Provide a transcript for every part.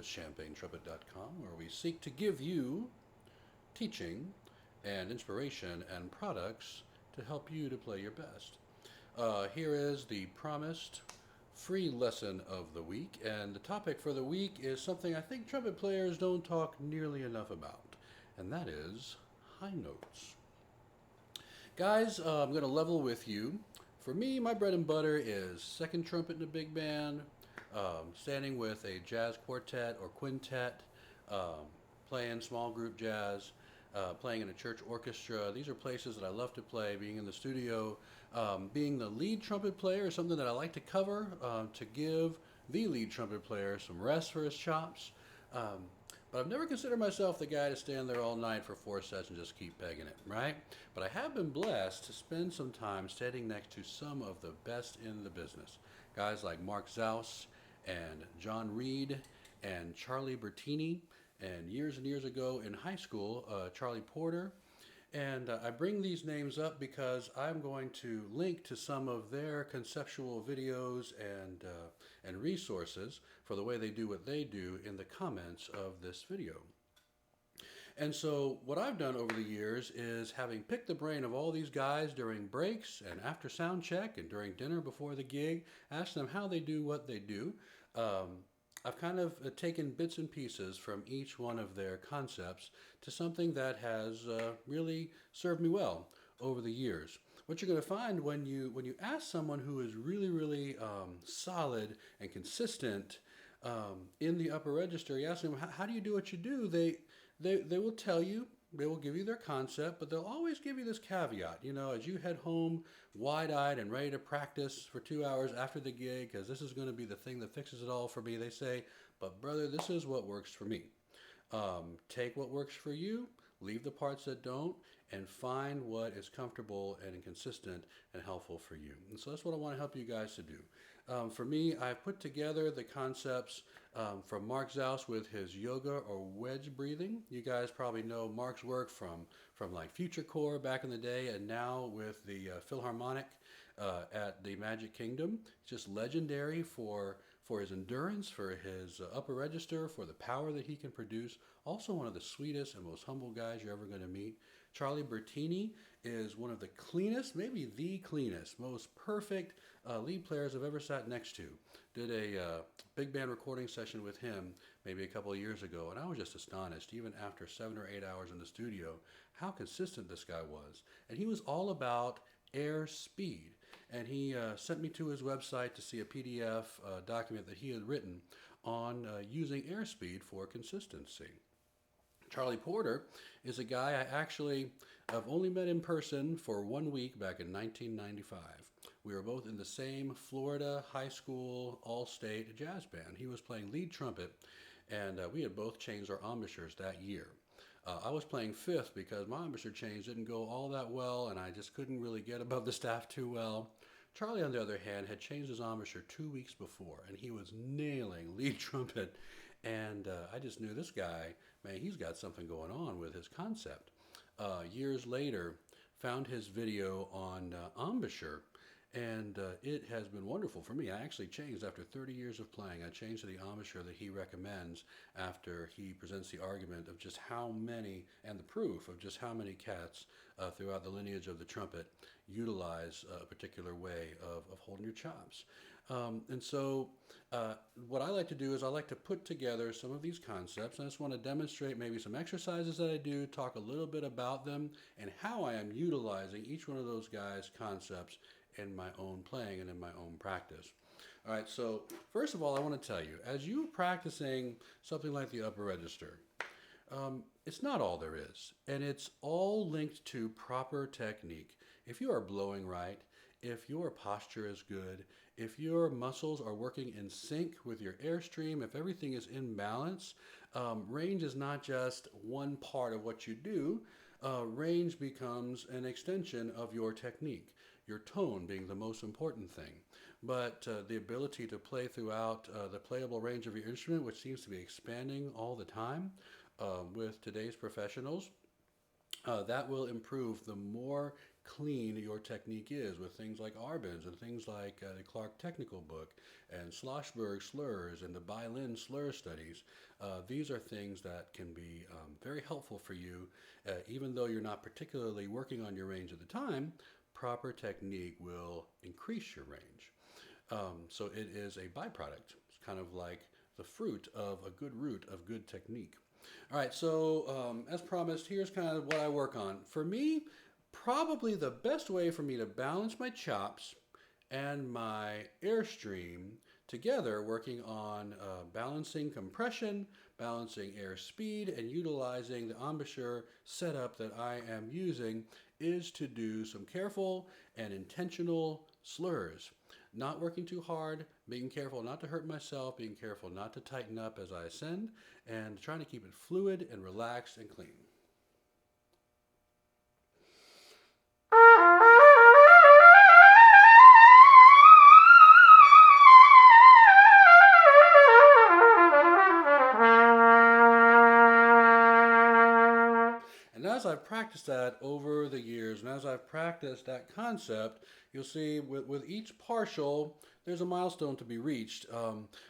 at ChampagneTrumpet.com, where we seek to give you teaching and inspiration and products to help you to play your best. Here is the promised free lesson of the week, and the topic for the week is something I think trumpet players don't talk nearly enough about, and that is high notes. Guys, I'm going to level with you. For me, my bread and butter is second trumpet in a big band, standing with a jazz quartet or quintet, playing small group jazz, playing in a church orchestra. These are places that I love to play. Being in the studio, being the lead trumpet player is something that I like to cover, to give the lead trumpet player some rest for his chops. But I've never considered myself the guy to stand there all night for 4 sets and just keep pegging it, right? But I have been blessed to spend some time standing next to some of the best in the business. Guys like Mark Zauss and John Reed and Charlie Bertini, and years ago in high school, Charlie Porter. And I bring these names up because I'm going to link to some of their conceptual videos and resources for the way they do what they do in the comments of this video. And so what I've done over the years is, having picked the brain of all these guys during breaks and after sound check and during dinner before the gig, ask them how they do what they do. I've kind of taken bits and pieces from each one of their concepts to something that has really served me well over the years. What you're going to find when you ask someone who is really solid and consistent in the upper register, you ask them, how do you do what you do? They will tell you. They will give you their concept, but they'll always give you this caveat. You know, as you head home wide-eyed and ready to practice for 2 hours after the gig, because this is going to be the thing that fixes it all for me, they say, but brother, this is what works for me. Take what works for you, leave the parts that don't, and find what is comfortable and consistent and helpful for you. And so that's what I want to help you guys to do. For me, I've put together the concepts from Mark Zauss with his yoga or wedge breathing. You guys probably know Mark's work from like Future Core back in the day, and now with the Philharmonic at the Magic Kingdom. It's just legendary for his endurance, for his upper register, for the power that he can produce. Also one of the sweetest and most humble guys you're ever going to meet. Charlie Bertini is one of the cleanest, maybe the cleanest, most perfect lead players I've ever sat next to. Did a big band recording session with him maybe a couple of years ago, and I was just astonished, even after 7 or 8 hours in the studio, how consistent this guy was. And he was all about air speed. And he sent me to his website to see a PDF document that he had written on using airspeed for consistency. Charlie Porter is a guy I've only met in person for 1 week back in 1995. We were both in the same Florida high school all-state jazz band. He was playing lead trumpet, and we had both changed our embouchures that year. I was playing fifth because my embouchure change didn't go all that well, and I just couldn't really get above the staff too well. Charlie, on the other hand, had changed his embouchure 2 weeks before, and he was nailing lead trumpet. And I just knew this guy, man, he's got something going on with his concept. Years later, found his video on embouchure, and it has been wonderful for me. I actually changed after 30 years of playing. I changed to the embouchure that he recommends after he presents the argument of just how many, and the proof of just how many cats throughout the lineage of the trumpet utilize a particular way of holding your chops. And so what I like to do is I like to put together some of these concepts. I just want to demonstrate maybe some exercises that I do, talk a little bit about them, and how I am utilizing each one of those guys' concepts in my own playing and in my own practice. All right, so first of all, I want to tell you, as you're practicing something like the upper register, it's not all there is, and it's all linked to proper technique. If you are blowing right, if your posture is good, if your muscles are working in sync with your airstream, if everything is in balance, range is not just one part of what you do. Range becomes an extension of your technique, your tone being the most important thing. But the ability to play throughout the playable range of your instrument, which seems to be expanding all the time with today's professionals, that will improve the more clean your technique is with things like Arbens and things like the Clark Technical Book and Schlossberg slurs and the Bailin slur studies. These are things that can be very helpful for you, even though you're not particularly working on your range at the time. Proper technique will increase your range. So it is a byproduct. It's kind of like the fruit of a good root of good technique. All right, so as promised, here's kind of what I work on. For me, probably the best way for me to balance my chops and my airstream together, working on balancing compression, balancing air speed, and utilizing the embouchure setup that I am using, is to do some careful and intentional slurs. Not working too hard, being careful not to hurt myself, being careful not to tighten up as I ascend, and trying to keep it fluid and relaxed and clean. And as I've practiced that over the years, and as I've practiced that concept, you'll see with each partial, there's a milestone to be reached,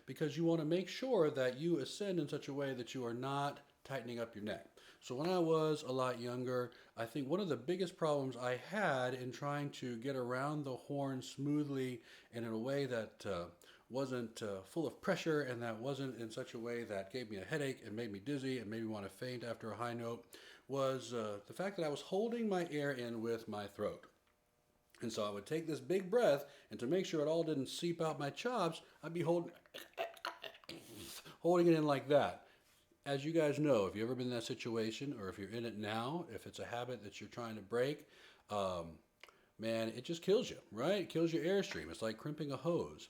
because you want to make sure that you ascend in such a way that you are not tightening up your neck. So when I was a lot younger, I think one of the biggest problems I had in trying to get around the horn smoothly and in a way that wasn't full of pressure and that wasn't in such a way that gave me a headache and made me dizzy and made me want to faint after a high note was the fact that I was holding my air in with my throat. And so I would take this big breath, and to make sure it all didn't seep out my chops, I'd be holding it in like that. As you guys know, if you've ever been in that situation, or if you're in it now, if it's a habit that you're trying to break, man, it just kills you, right? It kills your airstream. It's like crimping a hose.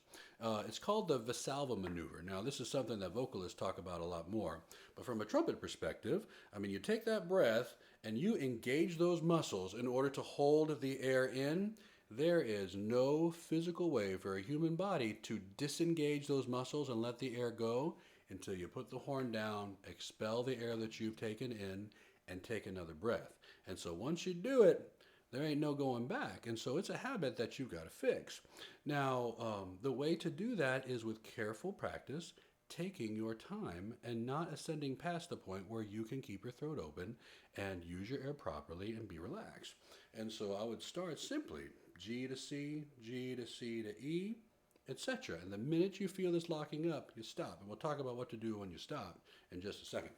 It's called the Valsalva maneuver. Now, this is something that vocalists talk about a lot more. But from a trumpet perspective, I mean, you take that breath and you engage those muscles in order to hold the air in. There is no physical way for a human body to disengage those muscles and let the air go until you put the horn down, expel the air that you've taken in, and take another breath. And so once you do it, there ain't no going back. And so it's a habit that you've got to fix. Now, the way to do that is with careful practice, taking your time and not ascending past the point where you can keep your throat open and use your air properly and be relaxed. And so I would start simply G to C, G to C to E, etc. And the minute you feel this locking up, you stop. And we'll talk about what to do when you stop in just a second.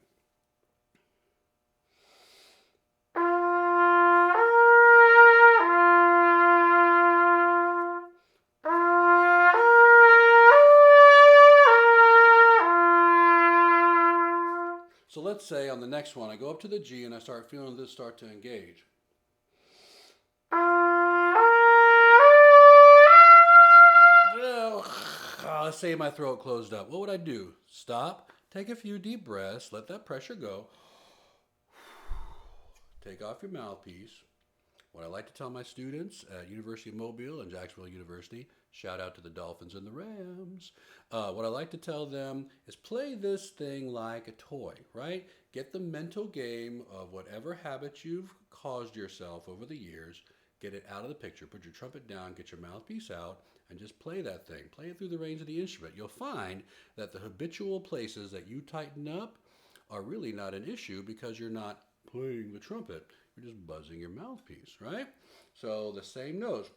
So let's say on the next one, I go up to the G and I start feeling this start to engage. Let's say my throat closed up. What would I do? Stop, take a few deep breaths, let that pressure go. Take off your mouthpiece. What I like to tell my students at University of Mobile and Jacksonville University, shout out to the Dolphins and the Rams. What I like to tell them is play this thing like a toy, right? Get the mental game of whatever habit you've caused yourself over the years, get it out of the picture, put your trumpet down, get your mouthpiece out, and just play that thing. Play it through the range of the instrument. You'll find that the habitual places that you tighten up are really not an issue because you're not playing the trumpet. You're just buzzing your mouthpiece, right? So the same notes.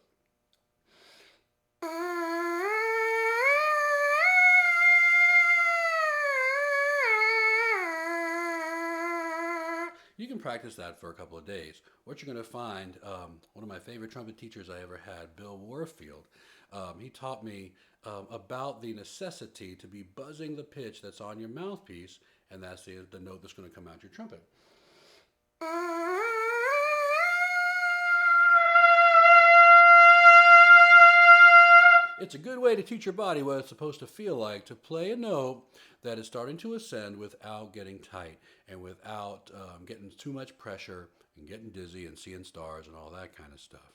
You can practice that for a couple of days. What you're going to find, one of my favorite trumpet teachers I ever had, Bill Warfield, he taught me about the necessity to be buzzing the pitch that's on your mouthpiece, and that's the note that's going to come out your trumpet. It's a good way to teach your body what it's supposed to feel like to play a note that is starting to ascend without getting tight and without getting too much pressure and getting dizzy and seeing stars and all that kind of stuff.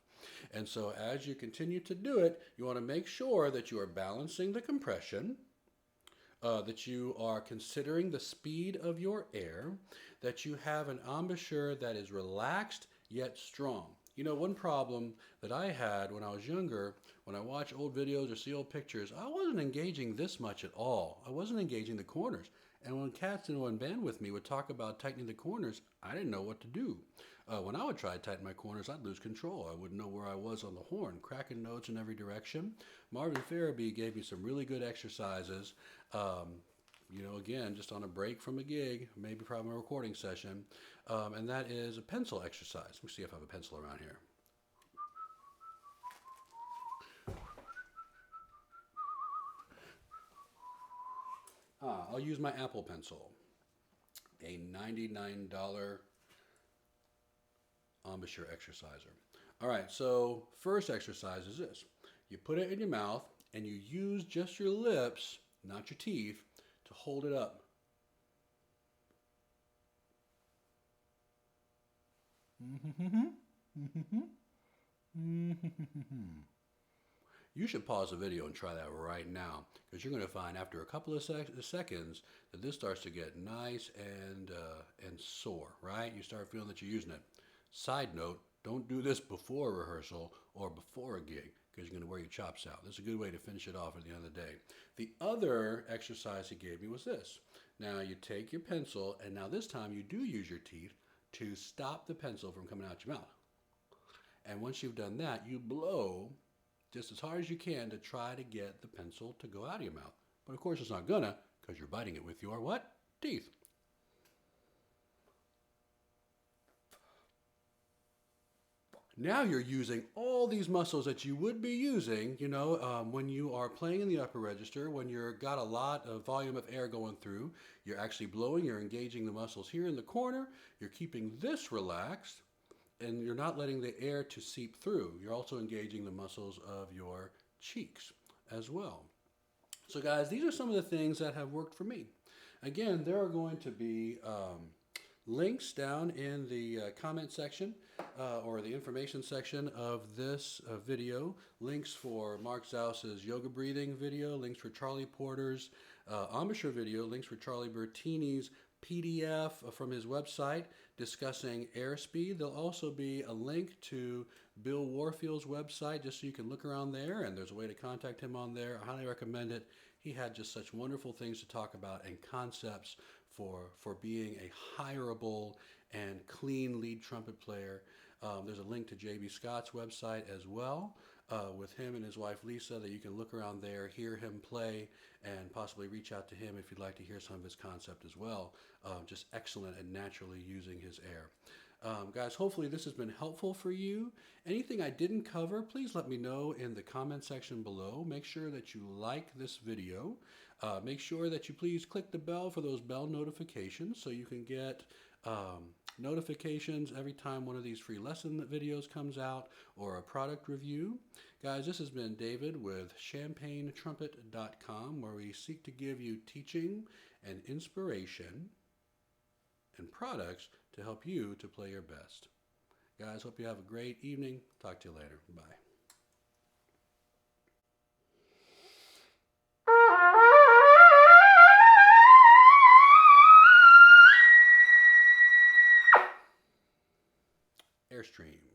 And so as you continue to do it, you want to make sure that you are balancing the compression, that you are considering the speed of your air, that you have an embouchure that is relaxed yet strong. You know, one problem that I had when I was younger, when I watch old videos or see old pictures, I wasn't engaging this much at all. I wasn't engaging the corners. And when cats in one band with me would talk about tightening the corners, I didn't know what to do. When I would try to tighten my corners, I'd lose control. I wouldn't know where I was on the horn, cracking notes in every direction. Marvin Farabee gave me some really good exercises. Again, just on a break from a gig, maybe from a recording session, and that is a pencil exercise. Let me see if I have a pencil around here. I'll use my Apple Pencil, a $99 Embouchure exerciser. All right, so first exercise is this. You put it in your mouth and you use just your lips, not your teeth, to hold it up. You should pause the video and try that right now, because you're going to find after a couple of seconds that this starts to get nice and sore, right? You start feeling that you're using it. Side note, don't do this before a rehearsal or before a gig, because you're going to wear your chops out. This is a good way to finish it off at the end of the day. The other exercise he gave me was this. Now you take your pencil, and now this time you do use your teeth to stop the pencil from coming out your mouth. And once you've done that, you blow just as hard as you can to try to get the pencil to go out of your mouth. But of course it's not gonna, because you're biting it with your what? Teeth. Now you're using all these muscles that you would be using, when you are playing in the upper register, when you've got a lot of volume of air going through. You're actually blowing, you're engaging the muscles here in the corner, you're keeping this relaxed, and you're not letting the air to seep through. You're also engaging the muscles of your cheeks as well. So guys, these are some of the things that have worked for me. Again, there are going to be links down in the comment section or the information section of this video. Links for Mark Zauss's yoga breathing video, links for Charlie Porter's embouchure video, links for Charlie Bertini's PDF from his website discussing airspeed. There'll also be a link to Bill Warfield's website just so you can look around there, and there's a way to contact him on there. I highly recommend it. He had just such wonderful things to talk about and concepts for being a hireable and clean lead trumpet player. There's a link to J.B. Scott's website as well with him and his wife Lisa that you can look around there, hear him play, and possibly reach out to him if you'd like to hear some of his concept as well. Just excellent and naturally using his air. Guys, hopefully this has been helpful for you. Anything I didn't cover, please let me know in the comment section below. Make sure that you like this video. Make sure that you please click the bell for those bell notifications so you can get notifications every time one of these free lesson videos comes out or a product review. Guys, this has been David with ChampagneTrumpet.com, where we seek to give you teaching and inspiration and products to help you to play your best. Guys, hope you have a great evening. Talk to you later. Bye. Airstream.